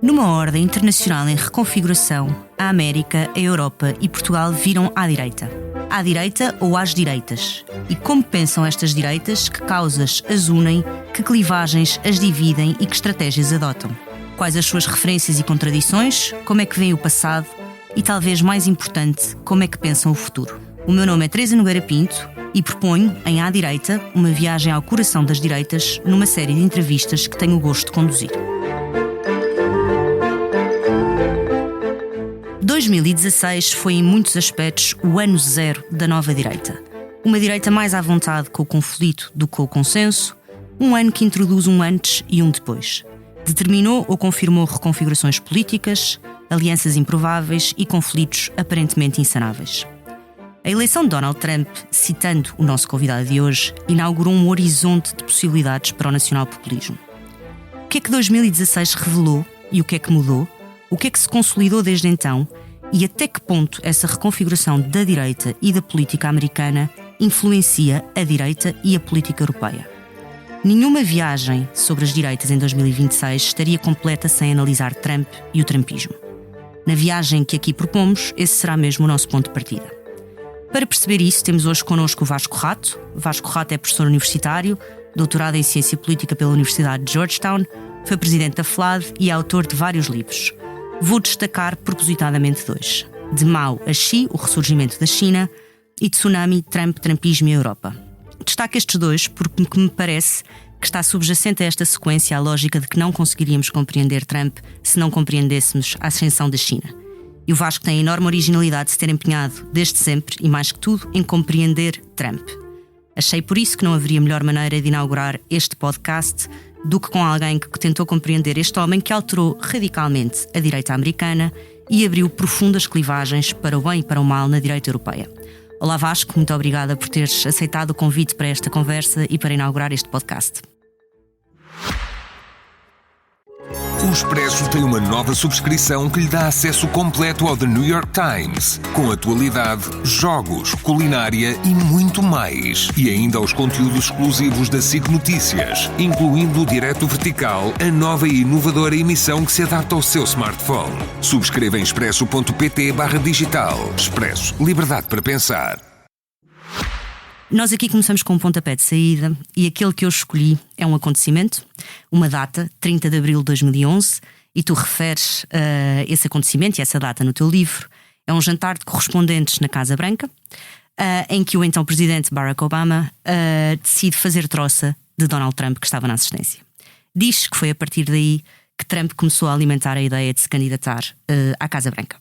Numa ordem internacional em reconfiguração, a América, a Europa e Portugal viram à direita. À direita ou às direitas? E como pensam estas direitas, que causas as unem, que clivagens as dividem e que estratégias adotam? Quais as suas referências e contradições? Como é que veem o passado? E talvez mais importante, como é que pensam o futuro? O meu nome é Teresa Nogueira Pinto e proponho, em À Direita, uma viagem ao coração das direitas numa série de entrevistas que tenho o gosto de conduzir. 2016 foi em muitos aspectos o ano zero da nova direita. Uma direita mais à vontade com o conflito do que com o consenso, um ano que introduz um antes e um depois. Determinou ou confirmou reconfigurações políticas, alianças improváveis e conflitos aparentemente insanáveis. A eleição de Donald Trump, citando o nosso convidado de hoje, inaugurou um horizonte de possibilidades para o nacional-populismo. O que é que 2016 revelou e o que é que mudou? O que é que se consolidou desde então e até que ponto essa reconfiguração da direita e da política americana influencia a direita e a política europeia? Nenhuma viagem sobre as direitas em 2026 estaria completa sem analisar Trump e o trumpismo. Na viagem que aqui propomos, esse será mesmo o nosso ponto de partida. Para perceber isso, temos hoje connosco o Vasco Rato. Vasco Rato é professor universitário, doutorado em Ciência Política pela Universidade de Georgetown, foi presidente da FLAD e é autor de vários livros. Vou destacar propositadamente dois: De Mao a Xi, o ressurgimento da China, e Tsunami, Trump, Trumpismo e Europa. Destaco estes dois porque me parece que está subjacente a esta sequência a lógica de que não conseguiríamos compreender Trump se não compreendêssemos a ascensão da China. E o Vasco tem a enorme originalidade de se ter empenhado, desde sempre, e mais que tudo, em compreender Trump. Achei por isso que não haveria melhor maneira de inaugurar este podcast do que com alguém que tentou compreender este homem que alterou radicalmente a direita americana e abriu profundas clivagens para o bem e para o mal na direita europeia. Olá Vasco, muito obrigada por teres aceitado o convite para esta conversa e para inaugurar este podcast. O Expresso tem uma nova subscrição que lhe dá acesso completo ao The New York Times, com atualidade, jogos, culinária e muito mais. E ainda aos conteúdos exclusivos da SIC Notícias, incluindo o Direto Vertical, a nova e inovadora emissão que se adapta ao seu smartphone. Subscreva em expresso.pt/digital. Expresso. Liberdade para pensar. Nós aqui começamos com um pontapé de saída e aquele que eu escolhi é um acontecimento, uma data, 30 de abril de 2011, e tu referes esse acontecimento e essa data no teu livro. É um jantar de correspondentes na Casa Branca, em que o então presidente Barack Obama decide fazer troça de Donald Trump, que estava na assistência. Diz que foi a partir daí que Trump começou a alimentar a ideia de se candidatar à Casa Branca.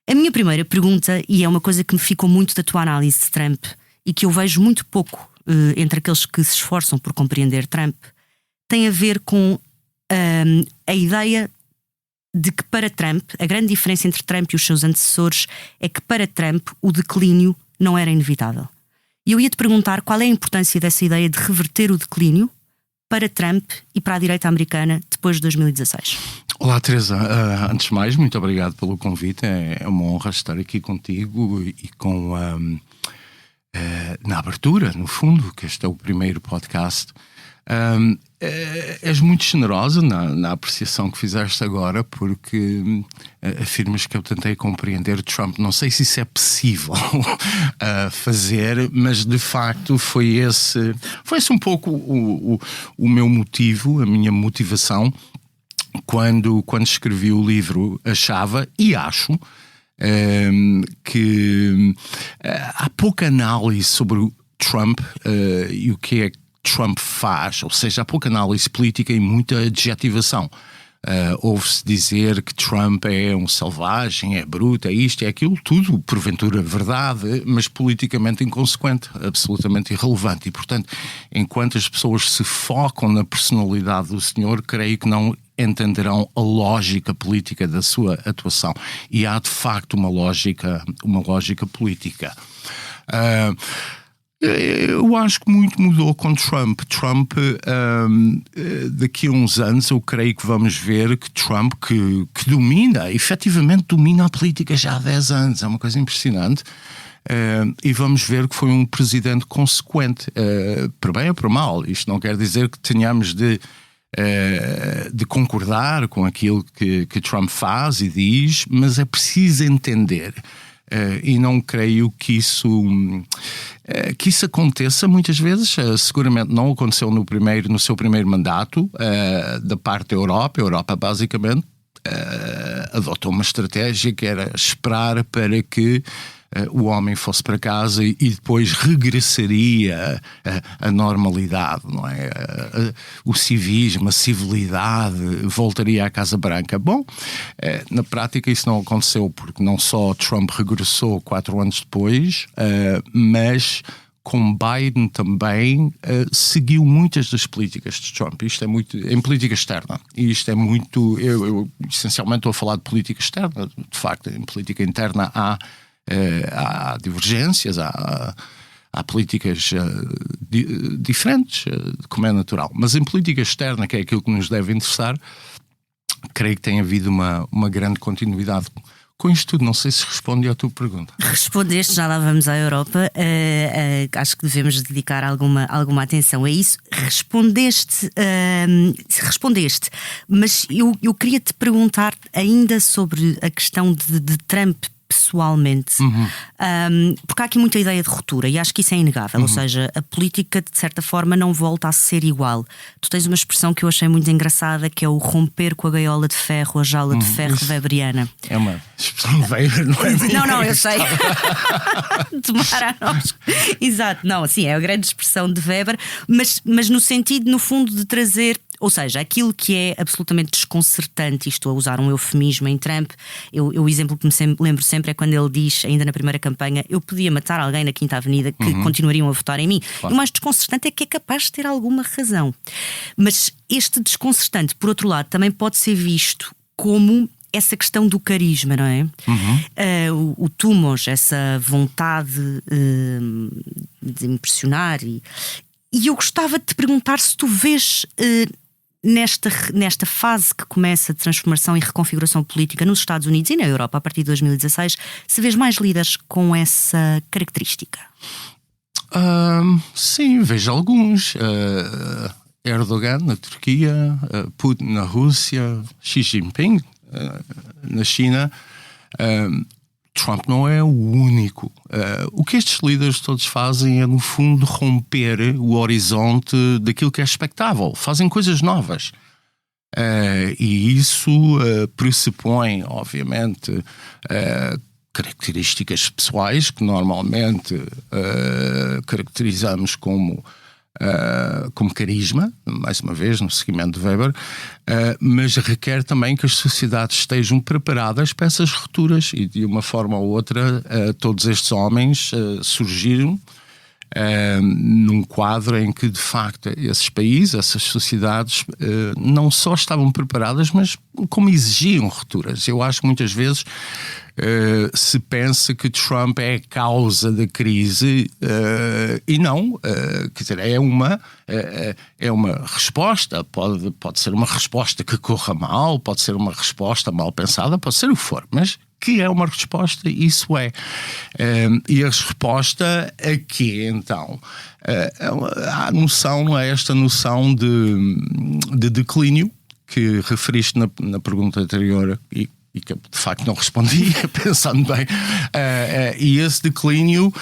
A minha primeira pergunta, e é uma coisa que me ficou muito da tua análise de Trump, e que eu vejo muito pouco entre aqueles que se esforçam por compreender Trump, tem a ver com a ideia de que para Trump, a grande diferença entre Trump e os seus antecessores é que para Trump o declínio não era inevitável. E eu ia-te perguntar qual é a importância dessa ideia de reverter o declínio para Trump e para a direita americana depois de 2016. Olá Teresa, antes de mais, muito obrigado pelo convite, é uma honra estar aqui contigo e com... na abertura, no fundo, que este é o primeiro podcast. És muito generosa na apreciação que fizeste agora, porque afirmas que eu tentei compreender Trump. Não sei se isso é possível fazer, mas de facto foi esse um pouco o meu motivo, a minha motivação quando escrevi o livro. Achava e acho que há pouca análise sobre o Trump e o que é que Trump faz, ou seja, há pouca análise política e muita adjetivação. Ouve-se dizer que Trump é um selvagem, é bruto, é isto, é aquilo, tudo porventura verdade, mas politicamente inconsequente, absolutamente irrelevante. E portanto, enquanto as pessoas se focam na personalidade do senhor, creio que não entenderão a lógica política da sua atuação. E há de facto uma lógica política. Eu acho que muito mudou com Trump. Daqui a uns anos eu creio que vamos ver que Trump efetivamente domina a política já há 10 anos. É uma coisa impressionante. e vamos ver que foi um presidente consequente, por bem ou por mal. Isto não quer dizer que tenhamos de concordar com aquilo que Trump faz e diz, mas é preciso entender. E não creio que isso aconteça muitas vezes. Seguramente não aconteceu no seu primeiro mandato da parte da Europa. A Europa basicamente adotou uma estratégia que era esperar para que o homem fosse para casa e depois regressaria à normalidade, não é? O civismo, a civilidade voltaria à Casa Branca. Bom, na prática isso não aconteceu, porque não só Trump regressou 4 anos depois, mas com Biden também seguiu muitas das políticas de Trump. Isto é muito em política externa. E isto é muito... Eu essencialmente estou a falar de política externa. De facto, em política interna há divergências, há políticas diferentes, como é natural. Mas em política externa, que é aquilo que nos deve interessar, creio que tem havido uma grande continuidade. Com isto tudo, não sei se respondi à tua pergunta. Respondeste, já lá vamos à Europa. Acho que devemos dedicar alguma atenção a isso. Respondeste, mas eu queria te perguntar ainda sobre a questão de Trump pessoalmente, porque há aqui muita ideia de ruptura e acho que isso é inegável, ou seja, a política de certa forma não volta a ser igual. Tu tens uma expressão que eu achei muito engraçada, que é o romper com a gaiola de ferro, a jaula de ferro weberiana. É uma expressão de Weber, não é? Não, eu sei. Tomara a nós. Exato, não, assim, é a grande expressão de Weber, mas no sentido, no fundo, de trazer, ou seja, aquilo que é absolutamente desconcertante, e estou a usar um eufemismo em Trump, o exemplo que me lembro sempre é quando ele diz, ainda na primeira campanha, eu podia matar alguém na Quinta Avenida que continuariam a votar em mim. Claro. E o mais desconcertante é que é capaz de ter alguma razão. Mas este desconcertante, por outro lado, também pode ser visto como essa questão do carisma, não é? O Tumos, essa vontade de impressionar. E eu gostava de te perguntar se tu vês... Nesta fase que começa de transformação e reconfiguração política nos Estados Unidos e na Europa a partir de 2016, se vês mais líderes com essa característica? Sim, vejo alguns. Erdogan na Turquia, Putin na Rússia, Xi Jinping na China. Trump não é o único. O que estes líderes todos fazem é, no fundo, romper o horizonte daquilo que é expectável. Fazem coisas novas. E isso pressupõe, obviamente, características pessoais que normalmente caracterizamos como carisma, mais uma vez, no seguimento de Weber, mas requer também que as sociedades estejam preparadas para essas rupturas e, de uma forma ou outra, todos estes homens surgiram num quadro em que, de facto, esses países, essas sociedades, não só estavam preparadas, mas como exigiam rupturas. Eu acho que muitas vezes se pensa que Trump é a causa da crise e não, quer dizer, é uma resposta, pode ser uma resposta que corra mal, pode ser uma resposta mal pensada, pode ser o que for, mas que é uma resposta, isso é. E a resposta aqui, então, há esta noção de declínio que referiste na pergunta anterior e que de facto não respondi, pensando bem. E esse declínio,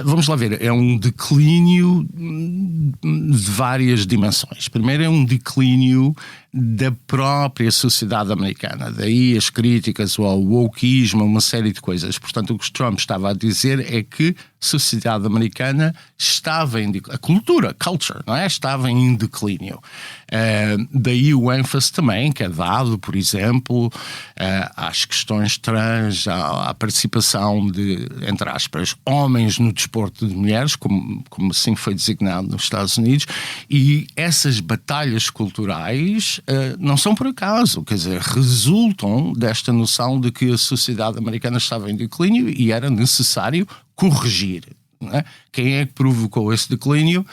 vamos lá ver, é um declínio de várias dimensões. Primeiro é um declínio da própria sociedade americana. Daí as críticas ao wokeismo, uma série de coisas. Portanto, o que Trump estava a dizer é que a sociedade americana estava em declínio. A culture, não é? Estava em declínio. Daí o ênfase também que é dado, por exemplo, às questões trans, à participação de, entre aspas, homens no desporto de mulheres, como assim foi designado nos Estados Unidos, e essas batalhas culturais não são por acaso, quer dizer, resultam desta noção de que a sociedade americana estava em declínio e era necessário corrigir. Não é? Quem é que provocou esse declínio?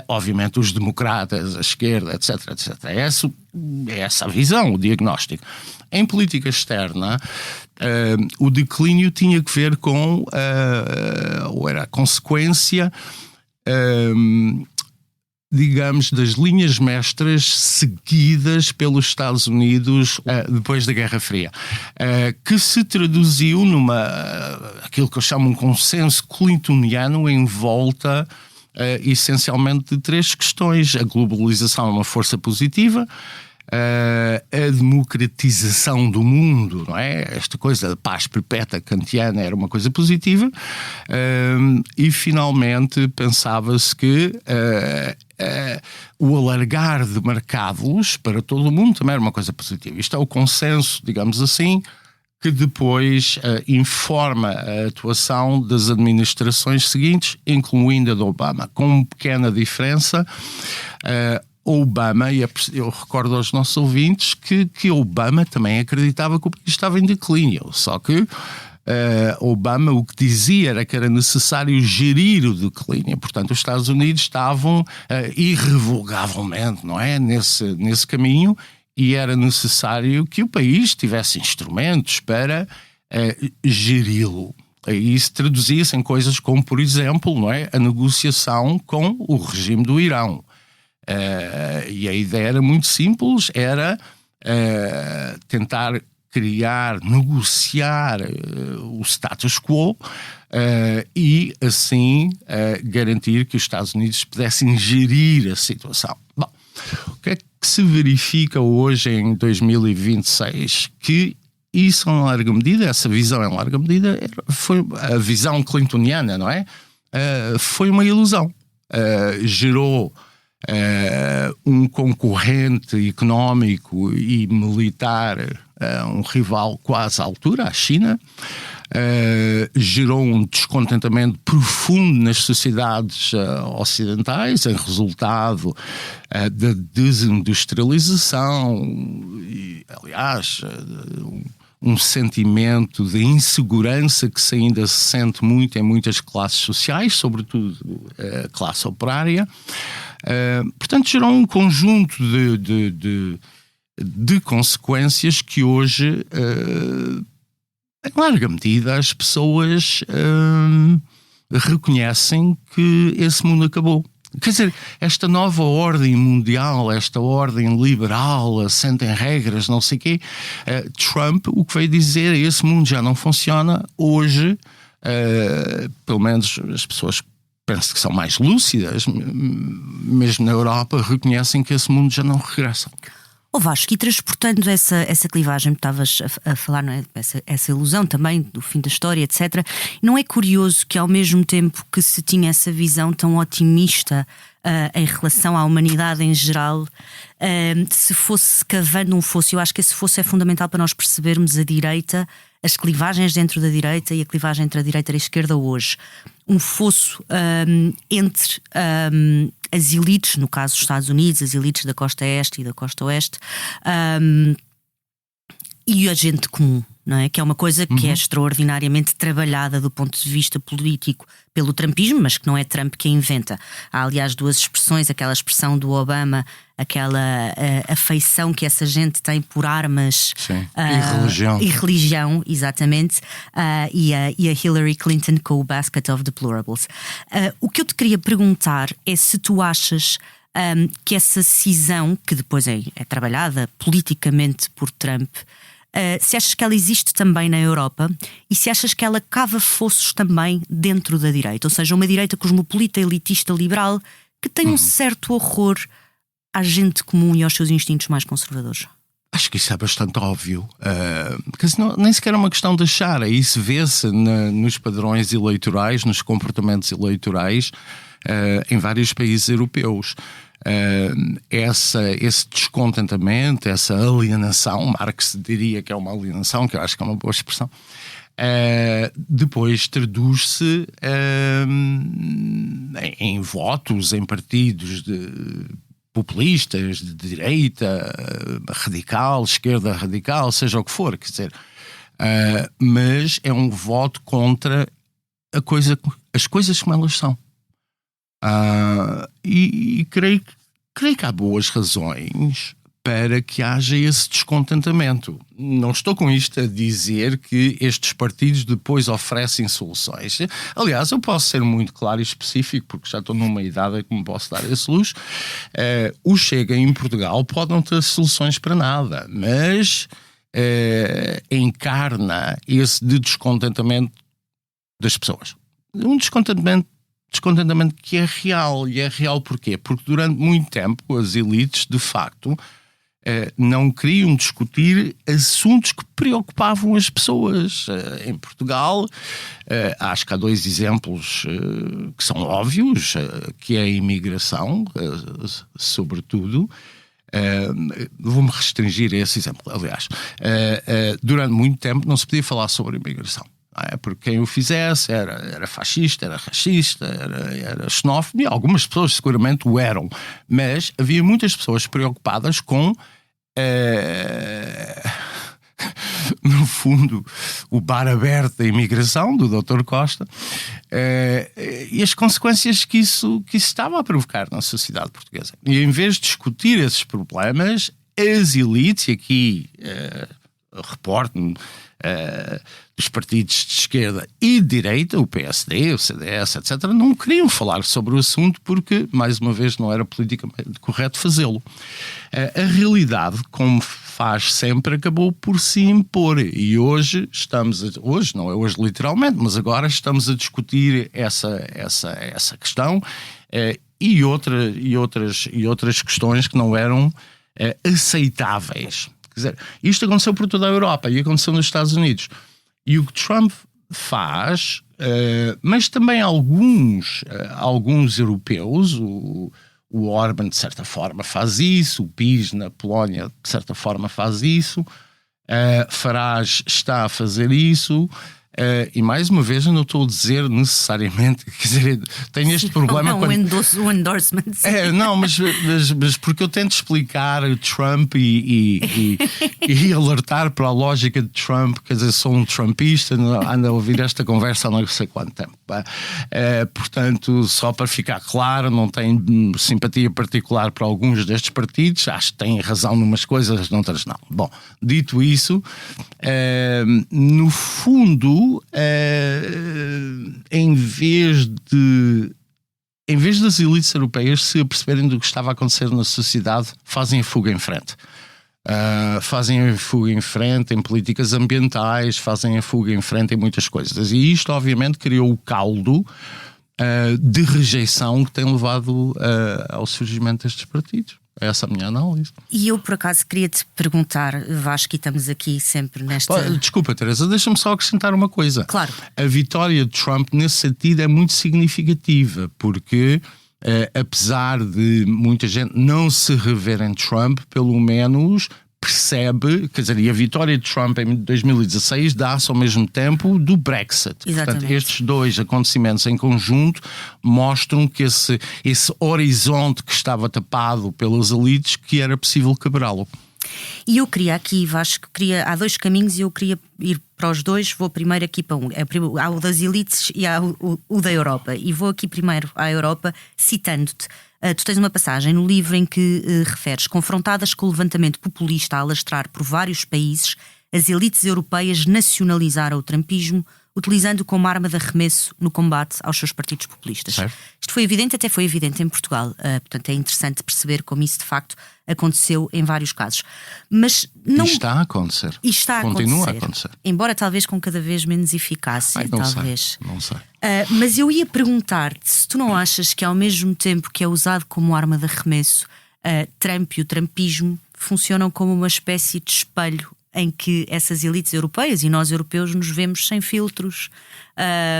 Obviamente os democratas, a esquerda, etc. É essa a visão, o diagnóstico. Em política externa, o declínio tinha que ver com, ou era a consequência, digamos, das linhas mestras seguidas pelos Estados Unidos depois da Guerra Fria, que se traduziu aquilo que eu chamo um consenso clintoniano em volta essencialmente de 3 questões. A globalização é uma força positiva, a democratização do mundo, não é? Esta coisa da paz perpétua kantiana era uma coisa positiva, e finalmente pensava-se que o alargar de mercados para todo o mundo também era uma coisa positiva. Isto é o consenso, digamos assim, que depois informa a atuação das administrações seguintes, incluindo a de Obama, com uma pequena diferença. Obama, e eu recordo aos nossos ouvintes que Obama também acreditava que o país estava em declínio, só que Obama o que dizia era que era necessário gerir o declínio. Portanto, os Estados Unidos estavam irrevogavelmente, não é, nesse caminho, e era necessário que o país tivesse instrumentos para geri-lo. E isso traduzia-se em coisas como, por exemplo, não é, a negociação com o regime do Irão. E a ideia era muito simples, era tentar negociar o status quo e assim garantir que os Estados Unidos pudessem gerir a situação. Bom, o que é que se verifica hoje em 2026? Que isso em larga medida, essa visão em larga medida, foi a visão clintoniana, não é? Foi uma ilusão. Gerou um concorrente económico e militar, um rival quase à altura, a China, gerou um descontentamento profundo nas sociedades ocidentais, em resultado da desindustrialização e, aliás, um sentimento de insegurança que ainda se sente muito em muitas classes sociais, sobretudo a classe operária. Portanto, gerou um conjunto de consequências que hoje, em larga medida, as pessoas reconhecem que esse mundo acabou. Quer dizer, esta nova ordem mundial, esta ordem liberal, assente em regras, não sei o quê, Trump o que veio dizer é que esse mundo já não funciona. Hoje, pelo menos as pessoas penso que são mais lúcidas, mesmo na Europa, reconhecem que esse mundo já não regressa. Vasco, e transportando essa clivagem que estavas a falar, não é? essa ilusão também do fim da história, etc., não é curioso que ao mesmo tempo que se tinha essa visão tão otimista em relação à humanidade em geral, se fosse cavando um fosso, eu acho que esse fosso é fundamental para nós percebermos a direita, as clivagens dentro da direita e a clivagem entre a direita e a esquerda hoje. Um fosso entre as elites, no caso dos Estados Unidos, as elites da costa este e da costa oeste, e a gente comum, não é? Que é uma coisa que é extraordinariamente trabalhada do ponto de vista político pelo trumpismo, mas que não é Trump que a inventa. Há, aliás, 2 expressões, aquela expressão do Obama, aquela afeição que essa gente tem por armas. Sim. E religião, exatamente, e a Hillary Clinton com o basket of deplorables. O que eu te queria perguntar é se tu achas que essa cisão, que depois é trabalhada politicamente por Trump, se achas que ela existe também na Europa e se achas que ela cava fossos também dentro da direita, ou seja, uma direita cosmopolita, elitista, liberal, que tem um certo horror à gente comum e aos seus instintos mais conservadores. Acho que isso é bastante óbvio, porque nem sequer é uma questão de achar, isso vê-se nos padrões eleitorais, nos comportamentos eleitorais em vários países europeus. Esse descontentamento, essa alienação, Marx diria que é uma alienação, que eu acho que é uma boa expressão, depois traduz-se em votos, em partidos populistas, de direita, radical, esquerda radical, seja o que for, quer dizer, mas é um voto contra as coisas como elas são. E creio que há boas razões para que haja esse descontentamento. Não estou com isto a dizer que estes partidos depois oferecem soluções. Aliás, eu posso ser muito claro e específico, porque já estou numa idade em que me posso dar esse luxo. O Chega em Portugal pode não ter soluções para nada, mas encarna esse de descontentamento das pessoas. Um descontentamento que é real. E é real porquê? Porque durante muito tempo as elites, de facto, não queriam discutir assuntos que preocupavam as pessoas. Em Portugal, acho que há 2 exemplos que são óbvios, que é a imigração, sobretudo. Vou-me restringir a esse exemplo. Aliás, durante muito tempo não se podia falar sobre a imigração. Porque quem o fizesse era fascista, era racista, era xenófobo, e algumas pessoas seguramente o eram. Mas havia muitas pessoas preocupadas com, no fundo, o bar aberto da imigração, do Dr. Costa, e as consequências que isso estava a provocar na sociedade portuguesa. E em vez de discutir esses problemas, as elites, e aqui reporto-me, dos partidos de esquerda e de direita, o PSD, o CDS, etc., não queriam falar sobre o assunto porque, mais uma vez, não era politicamente correto fazê-lo. A realidade, como faz sempre, acabou por se impor. E hoje hoje não é hoje literalmente, mas agora estamos a discutir essa questão e outras questões que não eram aceitáveis. Quer dizer, isto aconteceu por toda a Europa e aconteceu nos Estados Unidos. E o que Trump faz, mas também alguns europeus, o Orban de certa forma faz isso, o PiS na Polónia de certa forma faz isso, Farage está a fazer isso. E mais uma vez eu não estou a dizer necessariamente, quer dizer, tenho este problema quando... um endorsement. Não, mas porque eu tento explicar Trump e alertar para a lógica de Trump, quer dizer, sou um trumpista, ando a ouvir esta conversa há não sei quanto tempo. Portanto, só para ficar claro, não tenho simpatia particular para alguns destes partidos, acho que têm razão numas coisas, noutras não. Bom, dito isso, no fundo, em vez das elites europeias se aperceberem do que estava a acontecer na sociedade, fazem a fuga em frente. Fazem a fuga em frente em políticas ambientais, fazem a fuga em frente em muitas coisas. E isto, obviamente, criou o caldo de rejeição que tem levado ao surgimento destes partidos. Essa é a minha análise. E eu, por acaso, queria-te perguntar, Vasco, e estamos aqui sempre nesta... Desculpa, Teresa, deixa-me só acrescentar uma coisa. Claro. A vitória de Trump, nesse sentido, é muito significativa, porque, apesar de muita gente não se rever em Trump, pelo menos percebe, quer dizer, e a vitória de Trump em 2016 dá-se ao mesmo tempo do Brexit. Exatamente. Portanto, estes 2 acontecimentos em conjunto mostram que esse horizonte que estava tapado pelas elites, que era possível quebrá-lo. E eu queria aqui, Vasco, há 2 caminhos e eu queria ir para os 2. Vou primeiro aqui para há o das elites e há o da Europa. E vou aqui primeiro à Europa, citando-te. Tu tens uma passagem no livro em que referes: confrontadas com o levantamento populista a alastrar por vários países, as elites europeias nacionalizaram o trumpismo, utilizando-o como arma de arremesso no combate aos seus partidos populistas. Certo. Isto foi evidente, até foi evidente em Portugal. Portanto, é interessante perceber como isso de facto aconteceu em vários casos. Mas não... E está a acontecer. Continua a acontecer. Embora talvez com cada vez menos eficácia. Não sei. Mas eu ia perguntar-te se tu não achas que, ao mesmo tempo que é usado como arma de arremesso, Trump e o trumpismo funcionam como uma espécie de espelho em que essas elites europeias e nós europeus nos vemos sem filtros,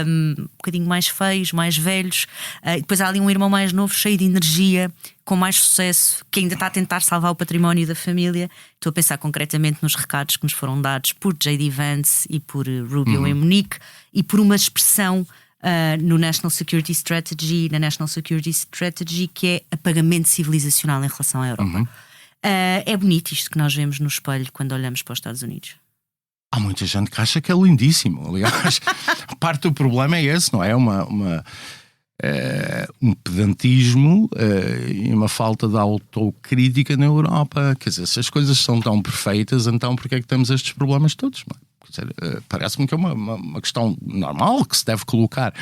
um bocadinho mais feios, mais velhos, e depois há ali um irmão mais novo, cheio de energia, com mais sucesso, que ainda está a tentar salvar o património da família. Estou a pensar concretamente nos recados que nos foram dados por J.D. Vance e por Rubio em Munique, e por uma expressão no National Security Strategy, na National Security Strategy, que é apagamento civilizacional em relação à Europa. É bonito isto que nós vemos no espelho quando olhamos para os Estados Unidos. Há muita gente que acha que é lindíssimo. Aliás, parte do problema é esse, não é? um pedantismo e uma falta de autocrítica na Europa. Quer dizer, se as coisas são tão perfeitas, então porquê é que temos estes problemas todos? Quer dizer, parece-me que é uma questão normal que se deve colocar.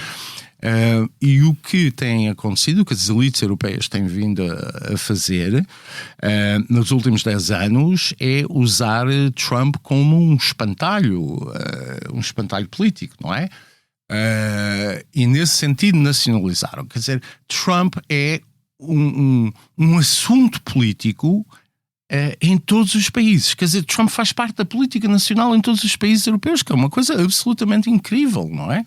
E o que tem acontecido, o que as elites europeias têm vindo a fazer nos últimos 10 anos é usar Trump como um espantalho político, não é? E nesse sentido nacionalizaram. Quer dizer, Trump é um assunto político em todos os países. Quer dizer, Trump faz parte da política nacional em todos os países europeus, que é uma coisa absolutamente incrível, não é?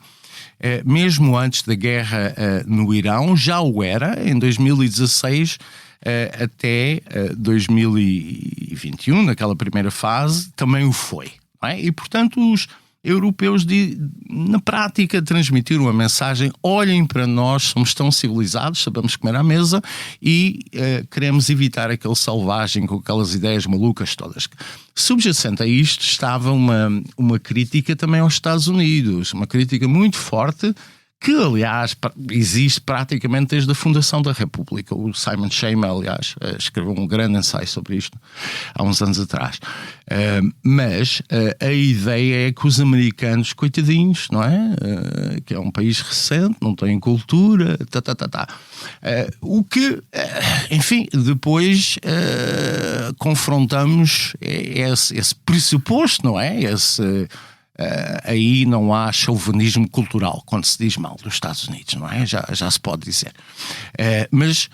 Mesmo antes da guerra no Irão, já o era, em 2016 até 2021, naquela primeira fase, também o foi. Não é? E, portanto, os europeus, na prática, transmitiram a mensagem: olhem para nós, somos tão civilizados, sabemos comer à mesa e queremos evitar aquele selvagem com aquelas ideias malucas todas. Subjacente a isto estava uma crítica também aos Estados Unidos, uma crítica muito forte, que aliás existe praticamente desde a fundação da República. O Simon Schama, aliás, escreveu um grande ensaio sobre isto há uns anos atrás. Mas a ideia é que os americanos, coitadinhos, não é? Que é um país recente, não têm cultura, o que, enfim, depois confrontamos esse pressuposto, não é? Aí não há chauvinismo cultural quando se diz mal dos Estados Unidos, não é? Já se pode dizer. Mas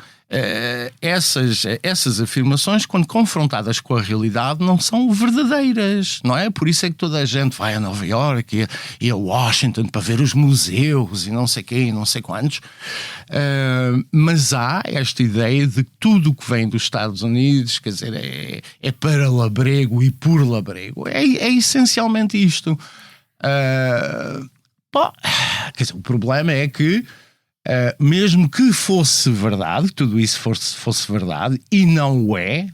essas afirmações, quando confrontadas com a realidade, não são verdadeiras, não é? Por isso é que toda a gente vai a Nova Iorque e a Washington para ver os museus e não sei quê e não sei quantos. Mas há esta ideia de que tudo o que vem dos Estados Unidos, quer dizer, é para labrego e por labrego. É essencialmente isto. Quer dizer, o problema é que mesmo que fosse verdade, tudo isso fosse verdade, e não é,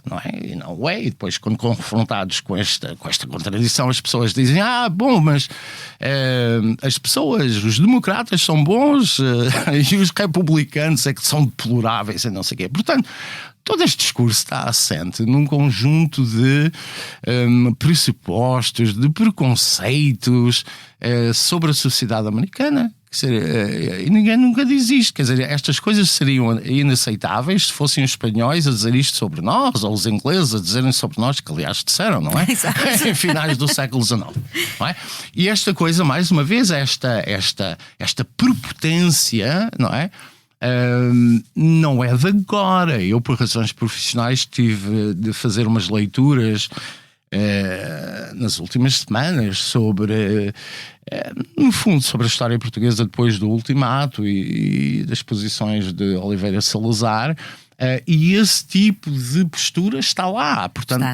e depois quando confrontados com esta contradição, as pessoas dizem: bom, mas as pessoas, os democratas são bons e os republicanos é que são deploráveis e não sei o quê. Portanto, todo este discurso está assente num conjunto de pressupostos, de preconceitos sobre a sociedade americana. E ninguém nunca diz isto. Quer dizer, estas coisas seriam inaceitáveis se fossem os espanhóis a dizer isto sobre nós, ou os ingleses a dizerem sobre nós, que aliás disseram, não é? Em finais do século XIX. Não é? E esta coisa, mais uma vez, esta prepotência, não é? Não é de agora. Eu, por razões profissionais, tive de fazer umas leituras nas últimas semanas sobre, no fundo, sobre a história portuguesa depois do Ultimato e das posições de Oliveira Salazar. E esse tipo de postura está lá. Portanto,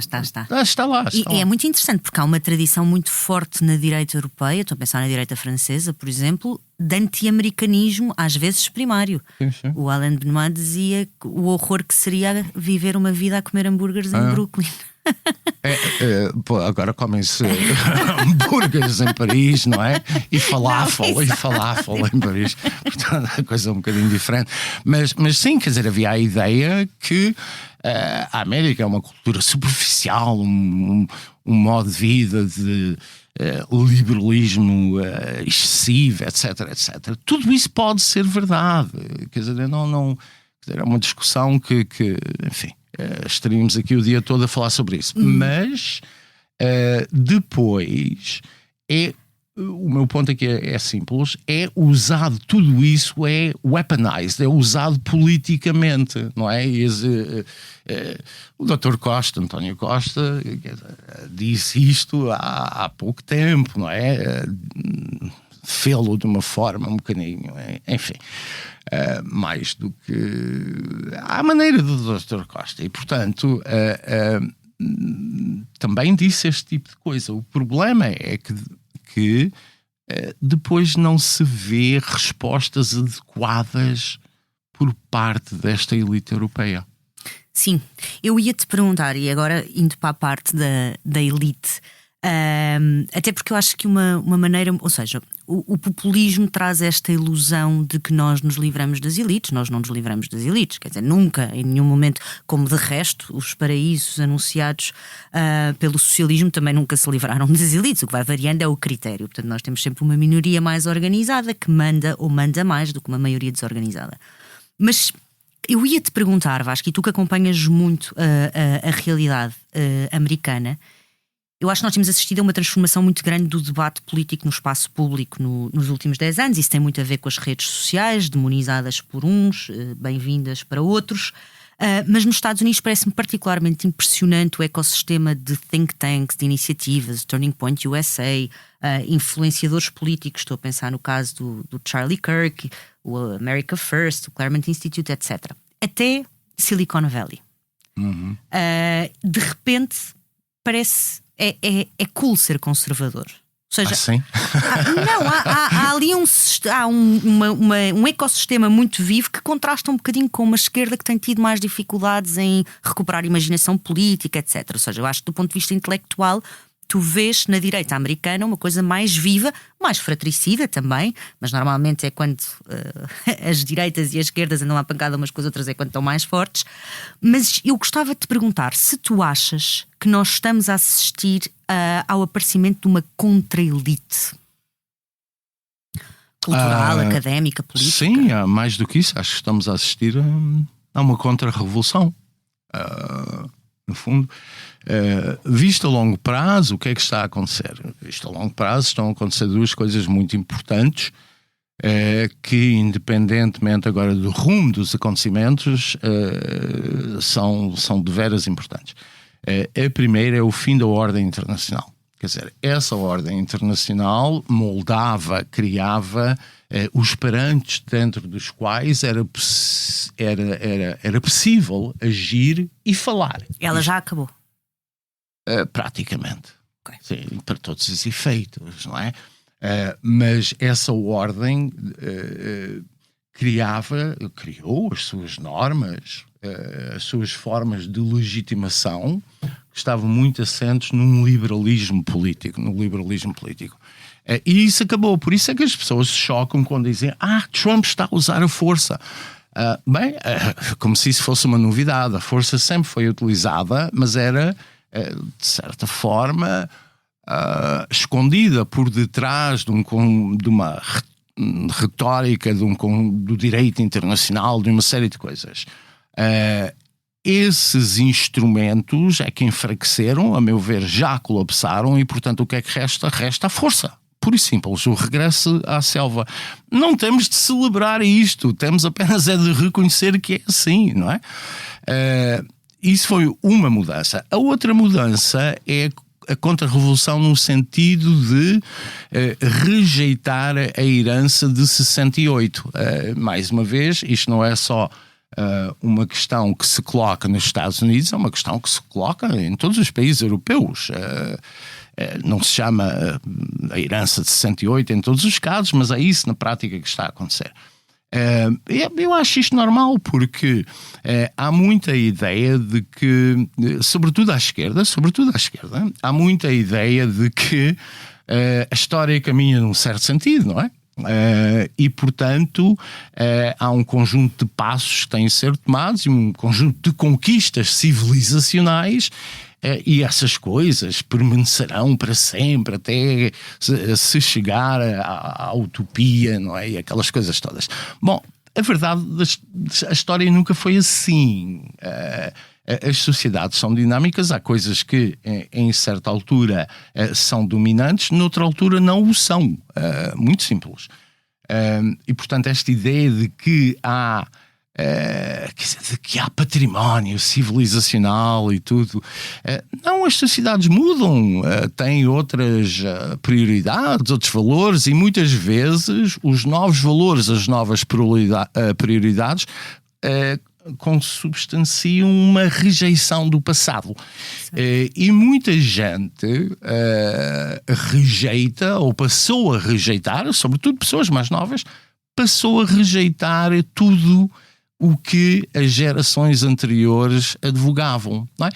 está lá. É muito interessante porque há uma tradição muito forte na direita europeia, estou a pensar na direita francesa, por exemplo, de anti-americanismo, às vezes primário. Sim. O Alain Benoit dizia o horror que seria viver uma vida a comer hambúrgueres em Brooklyn. Agora comem-se hambúrgueres em Paris, não é? E falafel em Paris. Portanto, a coisa é um bocadinho diferente. Mas sim, quer dizer, havia a ideia que a América é uma cultura superficial, um modo de vida de liberalismo excessivo, etc. Tudo isso pode ser verdade. Quer dizer, não quer dizer, é uma discussão que enfim, estaríamos aqui o dia todo a falar sobre isso. Mas depois o meu ponto aqui é simples: é usado, tudo isso é weaponized, é usado politicamente, não é? O Dr. Costa, António Costa, disse isto há pouco tempo, não é? Fê-lo de uma forma um bocadinho, enfim, mais do que à maneira do Dr. Costa. E, portanto, também disse este tipo de coisa. O problema é que depois não se vê respostas adequadas por parte desta elite europeia. Sim, eu ia-te perguntar, e agora indo para a parte da elite, até porque eu acho que uma maneira, ou seja, o populismo traz esta ilusão de que nós nos livramos das elites. Nós não nos livramos das elites, quer dizer, nunca, em nenhum momento, como de resto, os paraísos anunciados pelo socialismo também nunca se livraram das elites. O que vai variando é o critério. Portanto, nós temos sempre uma minoria mais organizada que manda ou manda mais do que uma maioria desorganizada. Mas eu ia-te perguntar, Vasco, e tu que acompanhas muito a realidade americana, eu acho que nós temos assistido a uma transformação muito grande do debate político no espaço público nos últimos 10 anos. Isso tem muito a ver com as redes sociais, demonizadas por uns, bem-vindas para outros. Mas nos Estados Unidos parece-me particularmente impressionante o ecossistema de think tanks, de iniciativas, Turning Point USA, influenciadores políticos. Estou a pensar no caso do Charlie Kirk, o America First, o Claremont Institute, etc. Até Silicon Valley. Uhum. De repente parece... É cool ser conservador. Ou seja, sim? há ali um ecossistema muito vivo que contrasta um bocadinho com uma esquerda que tem tido mais dificuldades em recuperar a imaginação política, etc. Ou seja, eu acho que do ponto de vista intelectual tu vês na direita americana uma coisa mais viva, mais fratricida também, mas normalmente é quando as direitas e as esquerdas andam à pancada umas com as outras, é quando estão mais fortes. Mas eu gostava de te perguntar se tu achas que nós estamos a assistir ao aparecimento de uma contra-elite cultural, académica, política. Sim, mais do que isso, acho que estamos a assistir a uma contra-revolução. No fundo, visto a longo prazo, o que é que está a acontecer? Visto a longo prazo, estão a acontecer duas coisas muito importantes que, independentemente agora do rumo dos acontecimentos, são de veras importantes. A primeira é o fim da ordem internacional. Quer dizer, essa ordem internacional moldava, criava os parâmetros dentro dos quais era possível agir e falar. Ela já acabou? Praticamente. Okay. Sim, para todos os efeitos, não é? Mas essa ordem criou as suas normas, as suas formas de legitimação, que estavam muito assentes no liberalismo político. E isso acabou. Por isso é que as pessoas se chocam quando dizem Trump está a usar a força. Como se isso fosse uma novidade. A força sempre foi utilizada, mas era, de certa forma, escondida por detrás de uma retórica do direito internacional, de uma série de coisas. Esses instrumentos é que enfraqueceram, a meu ver, já colapsaram e, portanto, o que é que resta? Resta a força. Puro e simples, o regresso à selva. Não temos de celebrar isto, temos apenas de reconhecer que é assim, não é? Isso foi uma mudança. A outra mudança é a contra-revolução no sentido de rejeitar a herança de 68. Mais uma vez, isto não é só uma questão que se coloca nos Estados Unidos, é uma questão que se coloca em todos os países europeus. Não se chama a herança de 68 em todos os casos, mas é isso na prática que está a acontecer. Eu acho isto normal porque há muita ideia de que, sobretudo à esquerda, há muita ideia de que a história caminha num certo sentido, não é? E, portanto, há um conjunto de passos que têm de ser tomados e um conjunto de conquistas civilizacionais, e essas coisas permanecerão para sempre até se chegar à utopia, não é? E aquelas coisas todas. Bom, a verdade, a história nunca foi assim. As sociedades são dinâmicas, há coisas que em certa altura são dominantes, noutra altura não o são. Muito simples. E portanto esta ideia de que há património civilizacional e tudo, não, as sociedades mudam, têm outras prioridades, outros valores, e muitas vezes os novos valores, as novas prioridades consubstanciam uma rejeição do passado. E muita gente rejeita, ou passou a rejeitar, sobretudo pessoas mais novas, passou a rejeitar tudo o que as gerações anteriores advogavam, não é?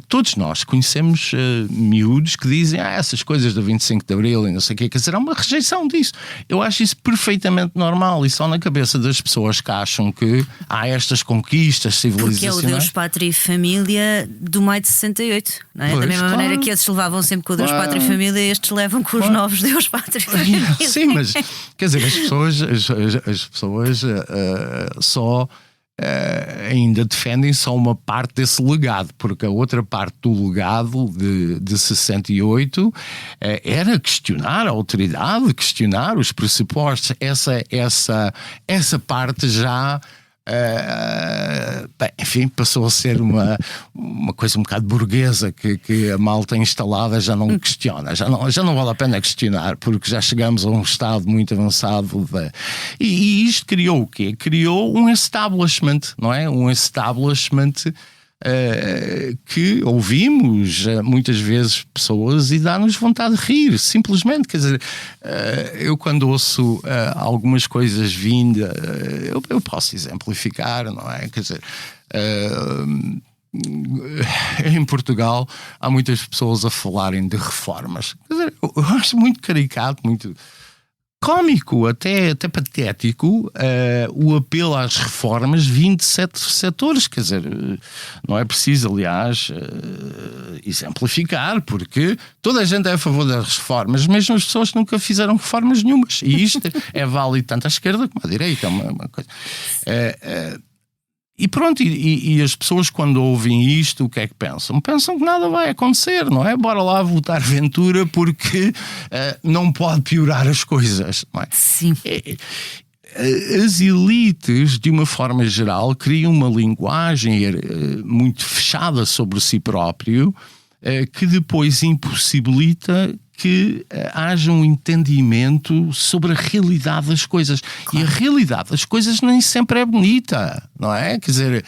Todos nós conhecemos miúdos que dizem essas coisas do 25 de Abril e não sei o quê, quer dizer, há uma rejeição disso. Eu acho isso perfeitamente normal e só na cabeça das pessoas que acham que há estas conquistas civilizacionais. Porque é o Deus, Pátria e Família do maio de 68, não é? Pois, da mesma claro. maneira que esses levavam sempre com o Deus, Pátria e Família, estes levam com os novos Deus, Pátria e Família. Sim, mas quer dizer, as pessoas só ainda defendem só uma parte desse legado, porque a outra parte do legado de 68 era questionar a autoridade, questionar os pressupostos. Essa parte já enfim, passou a ser uma coisa um bocado burguesa que a malta instalada já não questiona, já não vale a pena questionar, porque já chegamos a um estado muito avançado e isto criou o quê? Criou um establishment, não é? Um establishment que ouvimos muitas vezes pessoas e dá-nos vontade de rir, simplesmente. Quer dizer, eu quando ouço algumas coisas vindas, eu posso exemplificar, não é? Quer dizer, em Portugal há muitas pessoas a falarem de reformas. Quer dizer, eu acho muito caricato, muito cómico, até patético, o apelo às reformas vindo de certos setores. Quer dizer, não é preciso, aliás, exemplificar, porque toda a gente é a favor das reformas, mesmo as pessoas que nunca fizeram reformas nenhumas. E isto é válido tanto à esquerda como à direita. É uma coisa. E pronto, e as pessoas quando ouvem isto, o que é que pensam? Pensam que nada vai acontecer, não é? Bora lá votar Ventura porque não pode piorar as coisas, não é? Sim. As elites, de uma forma geral, criam uma linguagem muito fechada sobre si próprio, que depois impossibilita que haja um entendimento sobre a realidade das coisas. Claro. E a realidade das coisas nem sempre é bonita, não é? Quer dizer,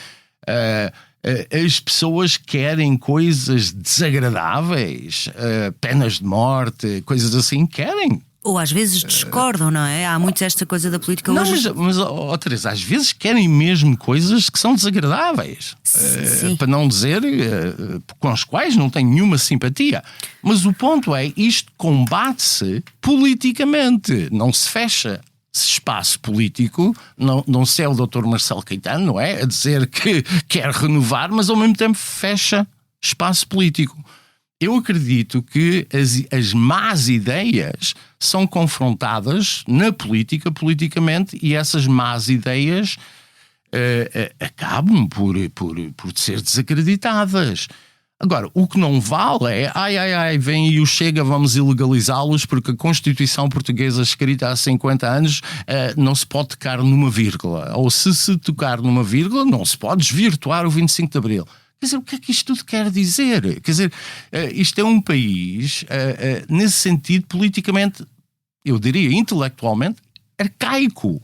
as pessoas querem coisas desagradáveis, penas de morte, coisas assim, querem. Ou às vezes discordam, não é? Há muito esta coisa da política não, hoje. Mas Teresa, às vezes querem mesmo coisas que são desagradáveis. Para não dizer com as quais não tenho nenhuma simpatia. Mas o ponto é, isto combate-se politicamente. Não se fecha espaço político, não se é o Dr. Marcelo Caetano, não é? A dizer que quer renovar, mas ao mesmo tempo fecha espaço político. Eu acredito que as más ideias são confrontadas na política, politicamente, e essas más ideias acabam por ser desacreditadas. Agora, o que não vale é vem aí o Chega, vamos ilegalizá-los porque a Constituição Portuguesa escrita há 50 anos não se pode tocar numa vírgula. Ou se tocar numa vírgula, não se pode desvirtuar o 25 de Abril. Quer dizer, o que é que isto tudo quer dizer? Quer dizer, isto é um país, nesse sentido, politicamente, eu diria intelectualmente, arcaico.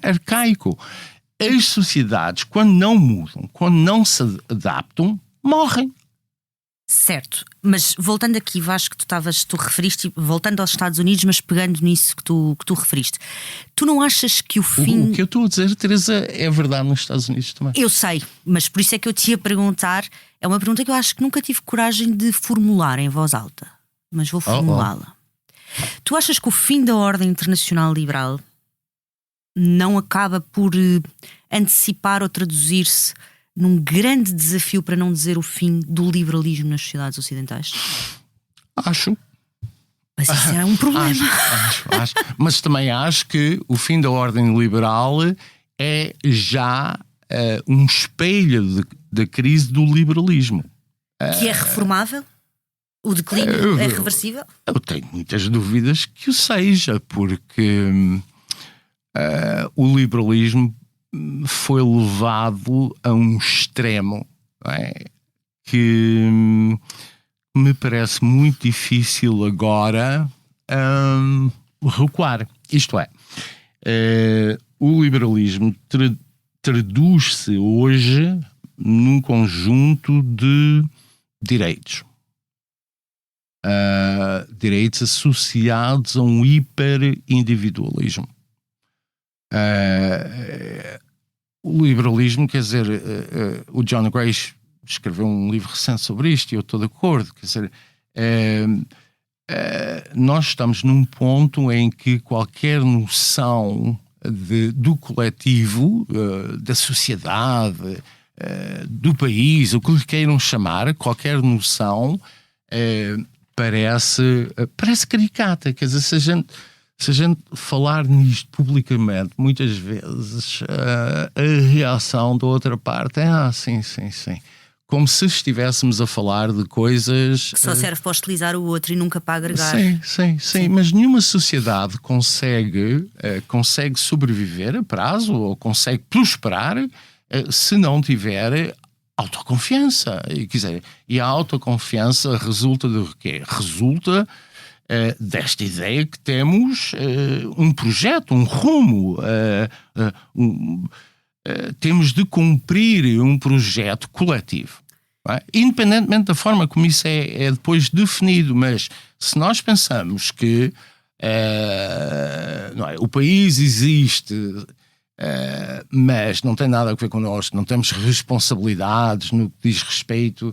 Arcaico. As sociedades, quando não mudam, quando não se adaptam, morrem. Certo, mas voltando aqui, Vasco, tu referiste, voltando aos Estados Unidos, mas pegando nisso que tu referiste, tu não achas que o fim... O que eu estou a dizer, Teresa, é verdade nos Estados Unidos também. Eu sei, mas por isso é que eu te ia perguntar, é uma pergunta que eu acho que nunca tive coragem de formular em voz alta, mas vou formulá-la. Tu achas que o fim da ordem internacional liberal não acaba por antecipar ou traduzir-se num grande desafio, para não dizer o fim, do liberalismo nas sociedades ocidentais? Acho. Mas isso é um problema. Acho. Mas também acho que o fim da ordem liberal é já um espelho da crise do liberalismo. Que é reformável? O declínio é reversível? Eu tenho muitas dúvidas que o seja, porque o liberalismo foi levado a um extremo, que me parece muito difícil agora recuar. Isto é, o liberalismo traduz-se hoje num conjunto de direitos. Direitos associados a um hiperindividualismo. O liberalismo, quer dizer, o John Gray escreveu um livro recente sobre isto e eu estou de acordo. Quer dizer, nós estamos num ponto em que qualquer noção do coletivo, da sociedade, do país, o que lhe queiram chamar, qualquer noção parece caricata. Quer dizer, se a gente falar nisto publicamente, muitas vezes a reação da outra parte é sim. Como se estivéssemos a falar de coisas... Que só serve para hostilizar o outro e nunca para agregar. Sim. Mas nenhuma sociedade consegue sobreviver a prazo ou consegue prosperar se não tiver autoconfiança. E a autoconfiança resulta de quê? Resulta desta ideia que temos um projeto, um rumo, temos de cumprir um projeto coletivo. Independentemente da forma como isso é depois definido, mas se nós pensamos que o país existe, mas não tem nada a ver connosco, não temos responsabilidades no que diz respeito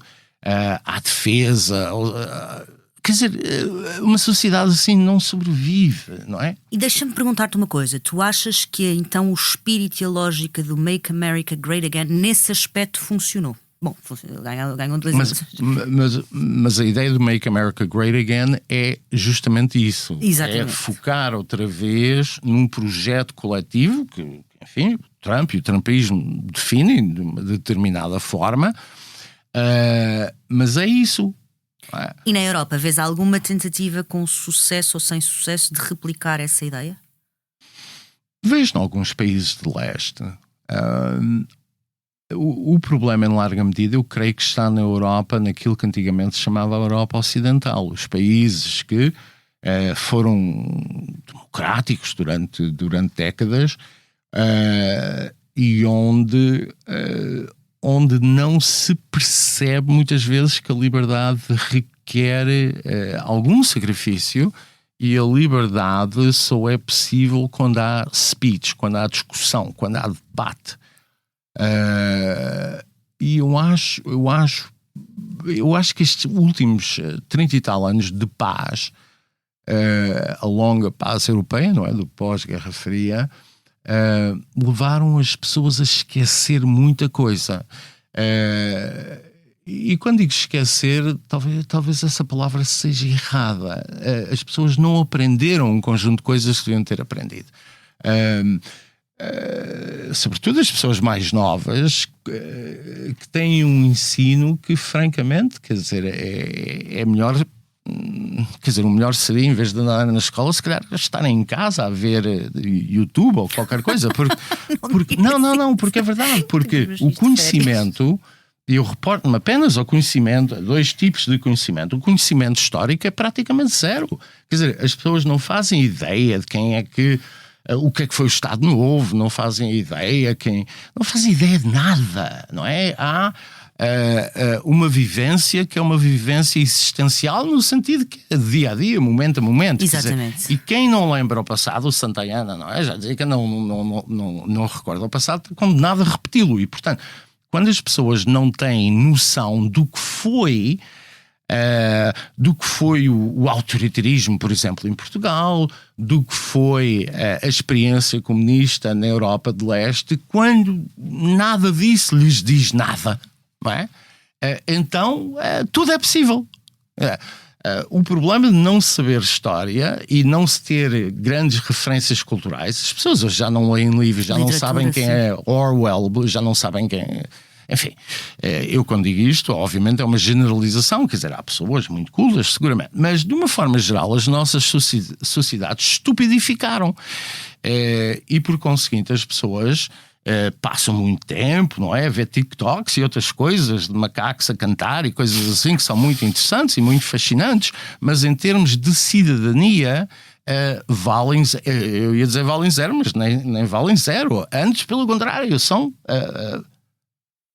à defesa, quer dizer, uma sociedade assim não sobrevive, não é? E deixa-me perguntar-te uma coisa. Tu achas que então o espírito e a lógica do Make America Great Again nesse aspecto funcionou? Bom, ganham 2 anos. Mas a ideia do Make America Great Again é justamente isso. Exatamente. É focar outra vez num projeto coletivo que, enfim, o Trump e o trumpismo definem de uma determinada forma, mas é isso. E na Europa, vês alguma tentativa com sucesso ou sem sucesso de replicar essa ideia? Vejo em alguns países de leste. O problema, em larga medida, eu creio que está na Europa, naquilo que antigamente se chamava a Europa Ocidental. Os países que foram democráticos durante décadas e onde não se percebe muitas vezes que a liberdade requer algum sacrifício, e a liberdade só é possível quando há speech, quando há discussão, quando há debate. E eu acho que estes últimos 30 e tal anos de paz, a longa paz europeia, não é? Do pós-Guerra Fria, levaram as pessoas a esquecer muita coisa. E quando digo esquecer, talvez essa palavra seja errada. As pessoas não aprenderam um conjunto de coisas que deviam ter aprendido. Sobretudo as pessoas mais novas que têm um ensino que, francamente, quer dizer, é melhor. Quer dizer, o melhor seria, em vez de andar na escola, se calhar estarem em casa a ver YouTube ou qualquer coisa. Porque é verdade. Porque o conhecimento, e eu reporto-me apenas ao conhecimento, a 2 tipos de conhecimento. O conhecimento histórico é praticamente zero. Quer dizer, as pessoas não fazem ideia de quem é que. O que é que foi o Estado Novo, não fazem ideia, não fazem ideia de nada, não é? Há uma vivência que é uma vivência existencial no sentido que é de dia a dia, momento a momento. Exatamente. Dizer, e quem não lembra o passado, o Santayana, não é? Já dizia que não recorda o passado, está condenado a repeti-lo. E, portanto, quando as pessoas não têm noção do que foi o autoritarismo, por exemplo, em Portugal, do que foi a experiência comunista na Europa de Leste, quando nada disso lhes diz nada, não é? Então tudo é possível. O problema de não saber história e não se ter grandes referências culturais, as pessoas hoje já não leem livros, já não sabem quem é Orwell, já não sabem quem é. Enfim, eu quando digo isto, obviamente é uma generalização, quer dizer, há pessoas muito cultas, seguramente, mas de uma forma geral as nossas sociedades estupidificaram e por conseguinte as pessoas passam muito tempo, não é, a ver TikToks e outras coisas de macacos a cantar e coisas assim que são muito interessantes e muito fascinantes, mas em termos de cidadania valem, eu ia dizer valem zero, mas nem valem zero, antes pelo contrário, são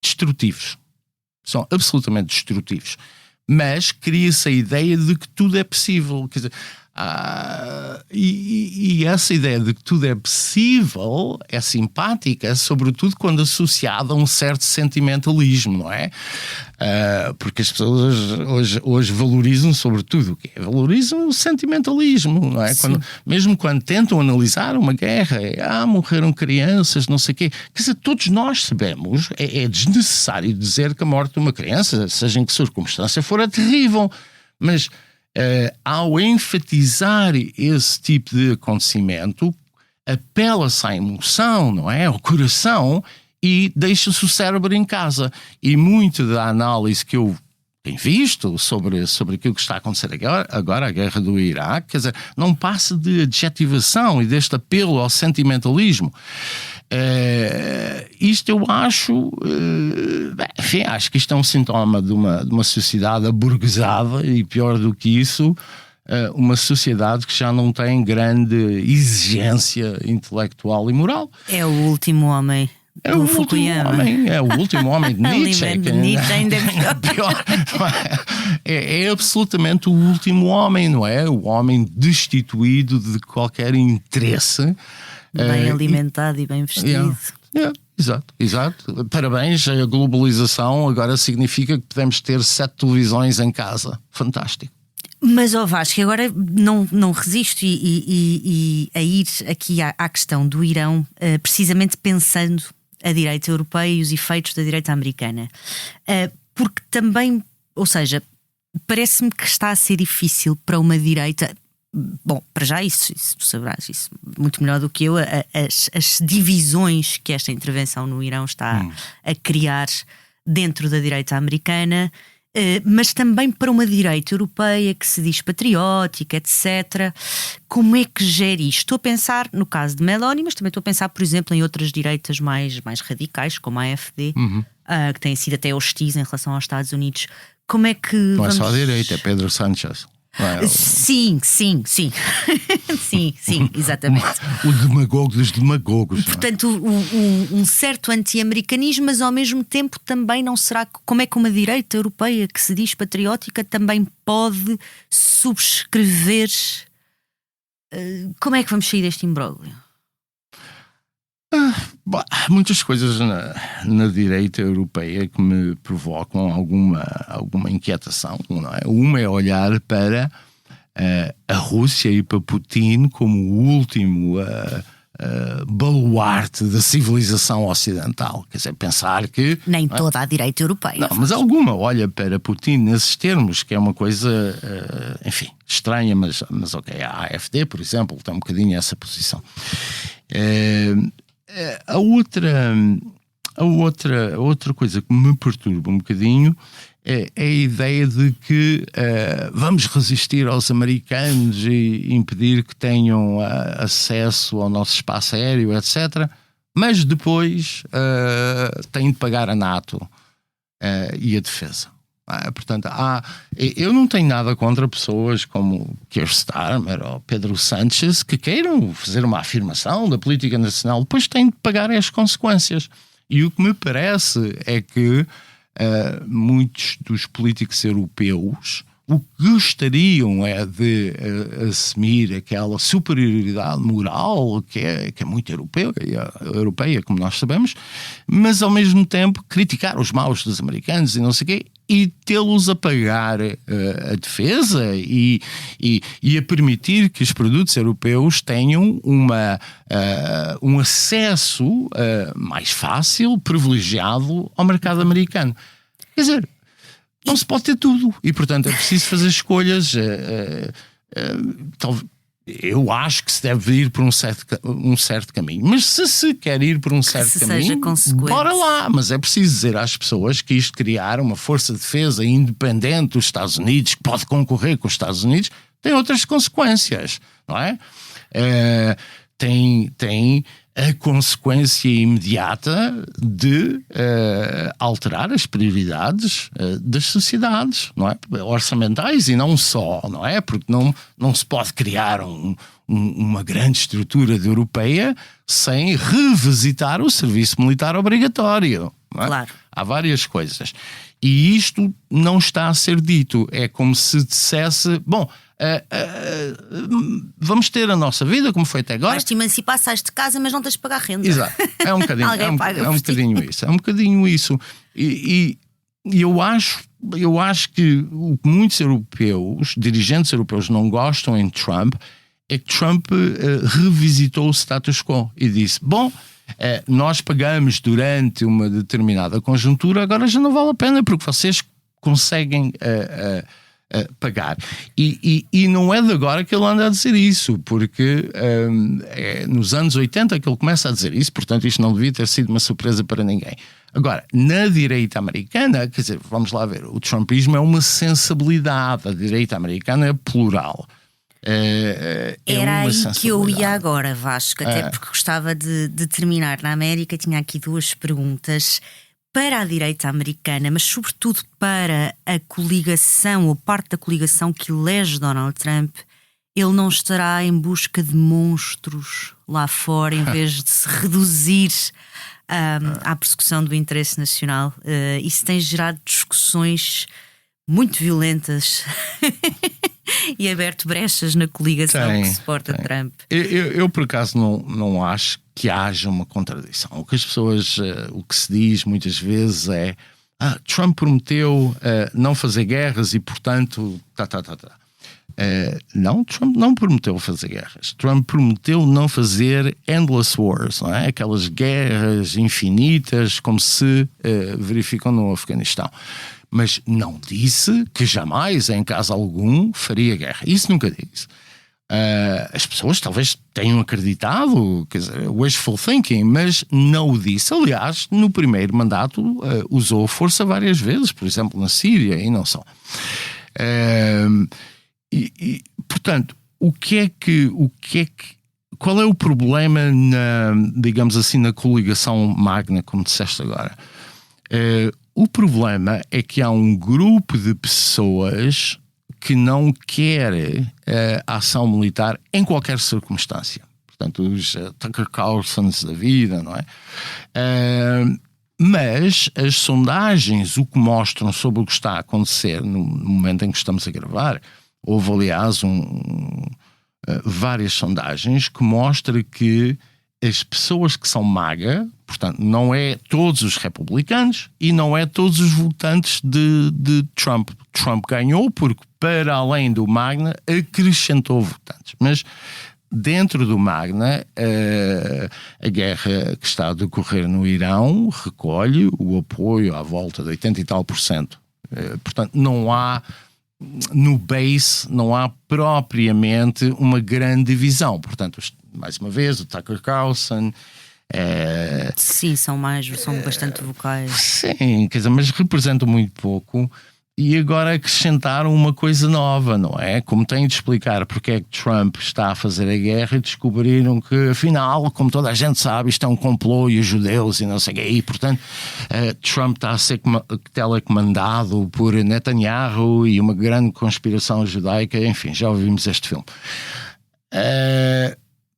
destrutivos. São absolutamente destrutivos. Mas cria-se a ideia de que tudo é possível. Quer dizer, E essa ideia de que tudo é possível é simpática, sobretudo quando associada a um certo sentimentalismo, não é? Porque as pessoas hoje valorizam sobretudo o quê? Valorizam o sentimentalismo, não é? Mesmo quando tentam analisar uma guerra, morreram crianças, não sei o quê. Quer dizer, todos nós sabemos, é desnecessário dizer que a morte de uma criança, seja em que circunstância for, é terrível, mas ao enfatizar esse tipo de acontecimento, apela-se à emoção, não é? Ao coração, e deixa-se o cérebro em casa. E muito da análise que eu tenho visto sobre aquilo que está a acontecer agora, a guerra do Iraque, quer dizer, não passa de adjetivação e deste apelo ao sentimentalismo. Isto eu acho, enfim, acho que isto é um sintoma de uma sociedade aburguesada, e pior do que isso, uma sociedade que já não tem grande exigência intelectual e moral. É o último homem. É o último homem de Nietzsche. Nietzsche ainda é pior. É absolutamente o último homem, não é? O homem destituído de qualquer interesse. Bem alimentado e bem vestido. Exato. Parabéns, a globalização agora significa que podemos ter 7 televisões em casa. Fantástico. Mas, Vasco, agora não resisto a ir aqui à questão do Irão, precisamente pensando a direita europeia e os efeitos da direita americana. Porque também, ou seja, parece-me que está a ser difícil para uma direita. Bom, para já isso tu sabrás isso muito melhor do que eu, as divisões que esta intervenção no Irão está a criar dentro da direita americana, mas também para uma direita europeia que se diz patriótica, etc. Como é que gera isto? Estou a pensar no caso de Meloni, mas também estou a pensar, por exemplo, em outras direitas mais radicais, como a AfD, que têm sido até hostis em relação aos Estados Unidos. Como é que não é só a direita, é Pedro Sánchez. Sim, exatamente. O demagogo dos demagogos. Portanto, um certo anti-americanismo, mas ao mesmo tempo também não será. Como é que uma direita europeia que se diz patriótica também pode subscrever? Como é que vamos sair deste imbróglio? Há muitas coisas na direita europeia que me provocam alguma inquietação, não é? Uma é olhar para a Rússia e para Putin como o último baluarte da civilização ocidental. Quer dizer, pensar que... Nem toda a direita europeia. Não, mas alguma olha para Putin nesses termos, que é uma coisa, enfim, estranha, mas ok. A AfD, por exemplo, tem um bocadinho essa posição. A outra coisa que me perturba um bocadinho é a ideia de que vamos resistir aos americanos e impedir que tenham acesso ao nosso espaço aéreo, etc. Mas depois têm de pagar a NATO e a defesa. Portanto, eu não tenho nada contra pessoas como Keir Starmer ou Pedro Sánchez que queiram fazer uma afirmação da política nacional, depois têm de pagar as consequências. E o que me parece é que muitos dos políticos europeus o que gostariam é de assumir aquela superioridade moral que é muito europeia, como nós sabemos, mas ao mesmo tempo criticar os maus dos americanos e não sei o quê, e tê-los a pagar a defesa e a permitir que os produtos europeus tenham um acesso mais fácil, privilegiado ao mercado americano. Quer dizer, não se pode ter tudo e, portanto, é preciso fazer escolhas. Eu acho que se deve ir por um certo caminho, mas se quer ir por um certo caminho, bora lá. Mas é preciso dizer às pessoas que isto criar uma força de defesa independente dos Estados Unidos, que pode concorrer com os Estados Unidos, tem outras consequências, não é? Tem a consequência imediata de alterar as prioridades das sociedades, não é? Orçamentais e não só, não é? Porque não se pode criar uma grande estrutura europeia sem revisitar o serviço militar obrigatório. Não é? Claro. Há várias coisas. E isto não está a ser dito. É como se dissesse, bom, vamos ter a nossa vida como foi até agora. Vais te emancipar, sais de casa, mas não tens de pagar renda. Exato, é um bocadinho, é um bocadinho isso. E eu acho que o que muitos europeus, dirigentes europeus, não gostam em Trump é que Trump revisitou o status quo e disse, bom, nós pagamos durante uma determinada conjuntura, agora já não vale a pena porque vocês conseguem pagar. E não é de agora que ele anda a dizer isso, porque é nos anos 80 que ele começa a dizer isso, portanto isto não devia ter sido uma surpresa para ninguém. Agora, na direita americana, quer dizer, vamos lá ver, o trumpismo é uma sensibilidade, a direita americana é plural. Era aí que eu ia agora, Vasco, até porque gostava de terminar na América. Tinha aqui duas perguntas para a direita americana, mas sobretudo para a coligação, ou parte da coligação que elege Donald Trump. Ele não estará em busca de monstros lá fora, em vez de se reduzir à persecução do interesse nacional. Isso tem gerado discussões muito violentas e aberto brechas na coligação que suporta Trump. Eu por acaso não acho que haja uma contradição. O que as pessoas, o que se diz muitas vezes é Trump prometeu não fazer guerras e portanto não, Trump não prometeu fazer guerras. Trump prometeu não fazer endless wars, não é? Aquelas guerras infinitas como se verificam no Afeganistão. Mas não disse que jamais, em caso algum, faria guerra. Isso nunca disse. As pessoas talvez tenham acreditado, quer dizer, wishful thinking, mas não o disse. Aliás, no primeiro mandato usou força várias vezes, por exemplo, na Síria e não só. Portanto, qual é o problema digamos assim, na coligação magna, como disseste agora? O problema é que há um grupo de pessoas que não quer a ação militar em qualquer circunstância. Portanto, os Tucker Carlsons da vida, não é? Mas as sondagens, o que mostram sobre o que está a acontecer no momento em que estamos a gravar, houve aliás várias sondagens que mostram que as pessoas que são MAGA, portanto, não é todos os republicanos e não é todos os votantes de Trump. Trump ganhou porque, para além do Magna, acrescentou votantes. Mas dentro do Magna, a guerra que está a decorrer no Irão recolhe o apoio à volta de 80 e tal %. Portanto, não há, no base, não há propriamente uma grande divisão. Portanto, mais uma vez, o Tucker Carlson... Sim, são bastante vocais. Sim, quer dizer, mas representam muito pouco. E agora acrescentaram uma coisa nova, não é? Como têm de explicar porque é que Trump está a fazer a guerra, e descobriram que, afinal, como toda a gente sabe, isto é um complô e os judeus e não sei o quê. E, portanto, Trump está a ser telecomandado por Netanyahu e uma grande conspiração judaica. Enfim, já ouvimos este filme.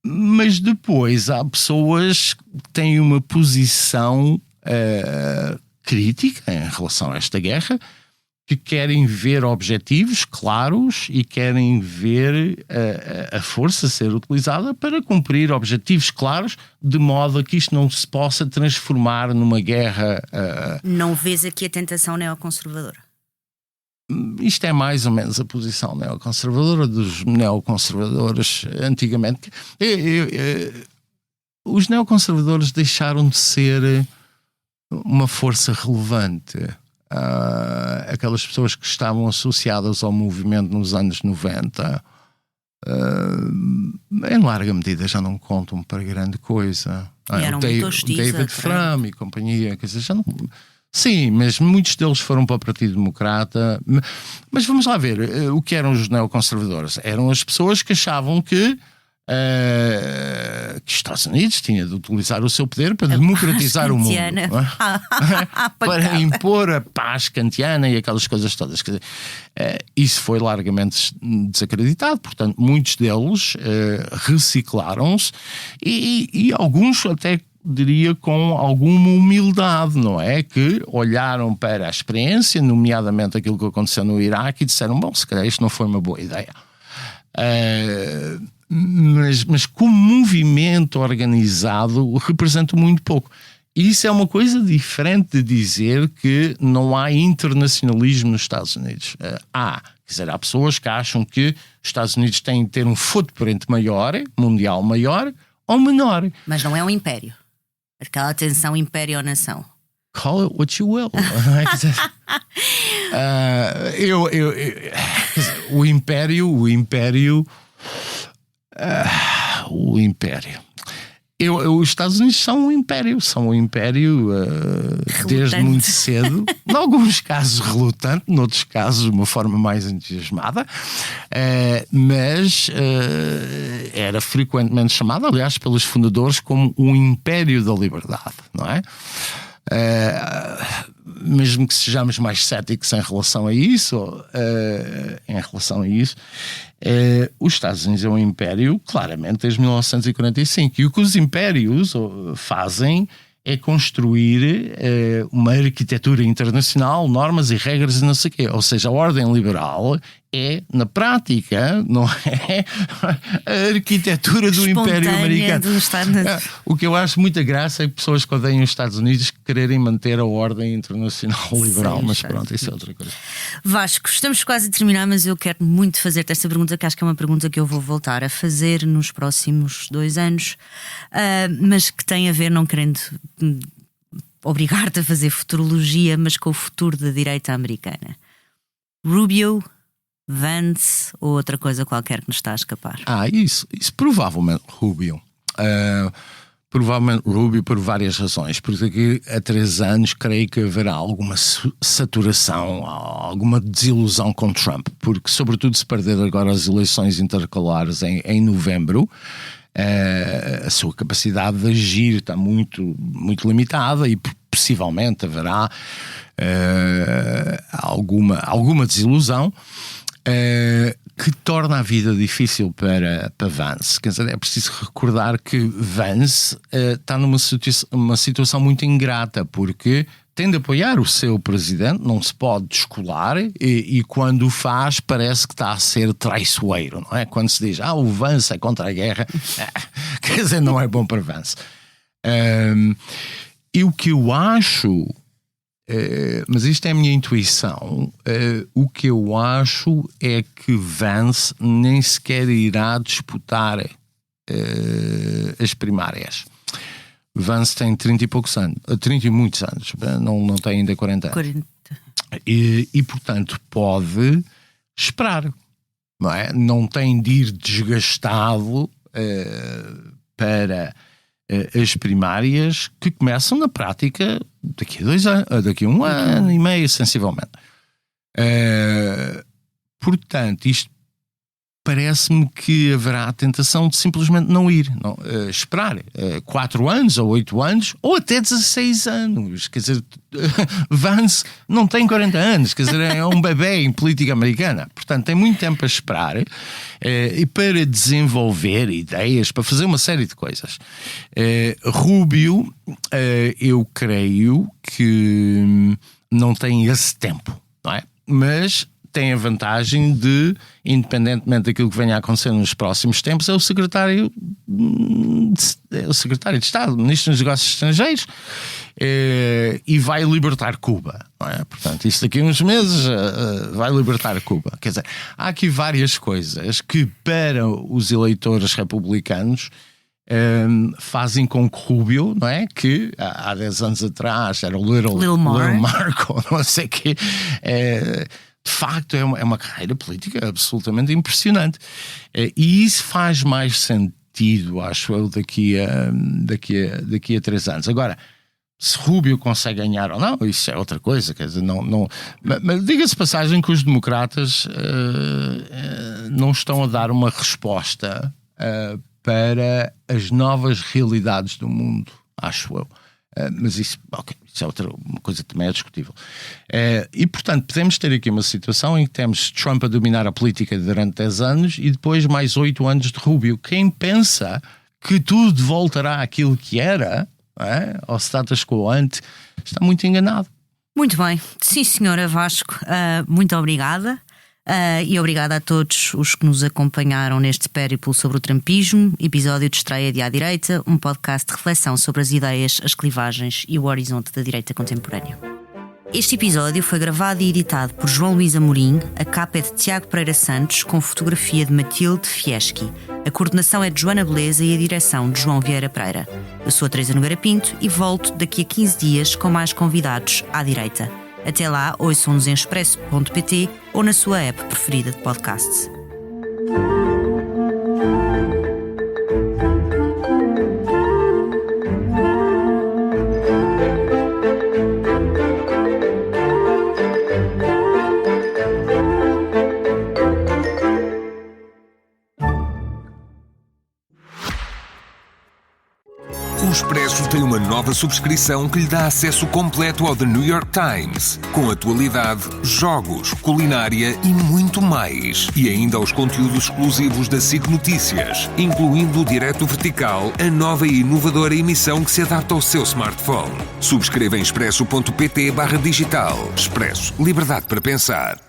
Mas depois há pessoas que têm uma posição crítica em relação a esta guerra, que querem ver objetivos claros e querem ver a força ser utilizada para cumprir objetivos claros, de modo a que isto não se possa transformar numa guerra... Não vês aqui a tentação neoconservadora? Isto é mais ou menos a posição neoconservadora dos neoconservadores antigamente. Os neoconservadores deixaram de ser uma força relevante. Aquelas pessoas que estavam associadas ao movimento nos anos 90, em larga medida já não contam para grande coisa. Eram muito hostis, David Frum e companhia, quer dizer, já não... Sim, mas muitos deles foram para o Partido Democrata. Mas vamos lá ver, o que eram os neoconservadores? Eram as pessoas que achavam que os Estados Unidos tinha de utilizar o seu poder para democratizar o mundo, para impor a paz kantiana e aquelas coisas todas. Quer dizer, isso foi largamente desacreditado. Portanto, muitos deles reciclaram-se e alguns até, diria, com alguma humildade, não é? Que olharam para a experiência, nomeadamente aquilo que aconteceu no Iraque, e disseram, bom, se calhar isto não foi uma boa ideia. Mas como movimento organizado representa muito pouco. E isso é uma coisa diferente de dizer que não há internacionalismo nos Estados Unidos. Quer dizer, há pessoas que acham que os Estados Unidos têm de ter um footprint maior, mundial maior ou menor. Mas não é um império. Aquela tensão império-nação. Call it what you will. O império. Os Estados Unidos são um império desde muito cedo, em alguns casos relutante, noutros casos de uma forma mais entusiasmada, mas era frequentemente chamado, aliás, pelos fundadores como um império da liberdade, não é? Mesmo que sejamos mais céticos em relação a isso, os Estados Unidos é um império claramente desde 1945, e o que os impérios fazem é construir uma arquitetura internacional, normas e regras e não sei o quê. Ou seja, a ordem liberal é, na prática, não é a arquitetura do Império Americano. O que eu acho muita graça é que pessoas que odeiam os Estados Unidos quererem manter a ordem internacional liberal. Sim, mas pronto, isso é outra coisa. Vasco, estamos quase a terminar, mas eu quero muito fazer-te esta pergunta, que acho que é uma pergunta que eu vou voltar a fazer nos próximos 2 anos, mas que tem a ver, não querendo obrigar-te a fazer futurologia, mas com o futuro da direita americana. Rubio, Vance ou outra coisa qualquer que nos está a escapar? Isso provavelmente Rubio. Provavelmente Rubio por várias razões. Porque daqui a 3 anos creio que haverá alguma saturação, alguma desilusão com Trump. Porque, sobretudo, se perder agora as eleições intercalares em novembro, a sua capacidade de agir está muito, muito limitada e possivelmente haverá alguma desilusão. Que torna a vida difícil para Vance. Quer dizer, é preciso recordar que Vance está numa situação muito ingrata, porque tem de apoiar o seu presidente, não se pode descolar, e quando o faz parece que está a ser traiçoeiro, não é? Quando se diz, o Vance é contra a guerra, quer dizer, não é bom para Vance. E o que eu acho... mas isto é a minha intuição. O que eu acho é que Vance nem sequer irá disputar as primárias. Vance tem 30 e poucos anos, 30 e muitos anos, não tem ainda 40 anos. 40. E portanto pode esperar, não é? Não tem de ir desgastado para as primárias, que começam na prática daqui a 2 anos, daqui a 1 ano e meio, sensivelmente. Portanto, isto parece-me que haverá a tentação de simplesmente não ir, esperar 4 anos ou 8 anos ou até 16 anos. Quer dizer, Vance não tem 40 anos, quer dizer, é um bebê em política americana. Portanto, tem muito tempo a esperar e para desenvolver ideias, para fazer uma série de coisas. Rubio, eu creio que não tem esse tempo, não é? Mas tem a vantagem de, independentemente daquilo que venha a acontecer nos próximos tempos, é o secretário de Estado, Ministro dos Negócios Estrangeiros, e vai libertar Cuba, não é? Portanto, isso daqui a uns meses vai libertar Cuba. Quer dizer, há aqui várias coisas que para os eleitores republicanos fazem com que Rubio, não é? Que há 10 anos atrás era o Little Marco, não sei o quê, de facto é uma carreira política absolutamente impressionante. E isso faz mais sentido, acho eu, daqui a 3 anos. Agora, se Rubio consegue ganhar ou não, isso é outra coisa. Quer dizer, não, mas diga-se passagem que os democratas não estão a dar uma resposta para as novas realidades do mundo, acho eu. Mas isso é uma coisa que também é discutível. E, portanto, podemos ter aqui uma situação em que temos Trump a dominar a política durante 10 anos e depois mais 8 anos de Rubio. Quem pensa que tudo voltará àquilo que era, ao status quo ante, está muito enganado. Muito bem. Sim, senhora Vasco, muito obrigada. E obrigada a todos os que nos acompanharam neste périplo sobre o trumpismo, episódio de estreia de À Direita, um podcast de reflexão sobre as ideias, as clivagens e o horizonte da direita contemporânea. Este episódio foi gravado e editado por João Luís Amorim, a capa é de Tiago Pereira Santos, com fotografia de Matilde Fieschi. A coordenação é de Joana Beleza e a direção de João Vieira Pereira. Eu sou a Teresa Nogueira Pinto e volto daqui a 15 dias com mais convidados à direita. Até lá, ouçam-nos em expresso.pt ou na sua app preferida de podcasts. O Expresso tem uma nova subscrição que lhe dá acesso completo ao The New York Times, com atualidade, jogos, culinária e muito mais. E ainda aos conteúdos exclusivos da SIC Notícias, incluindo o Direto Vertical, a nova e inovadora emissão que se adapta ao seu smartphone. Subscreva em expresso.pt/digital. Expresso. Liberdade para pensar.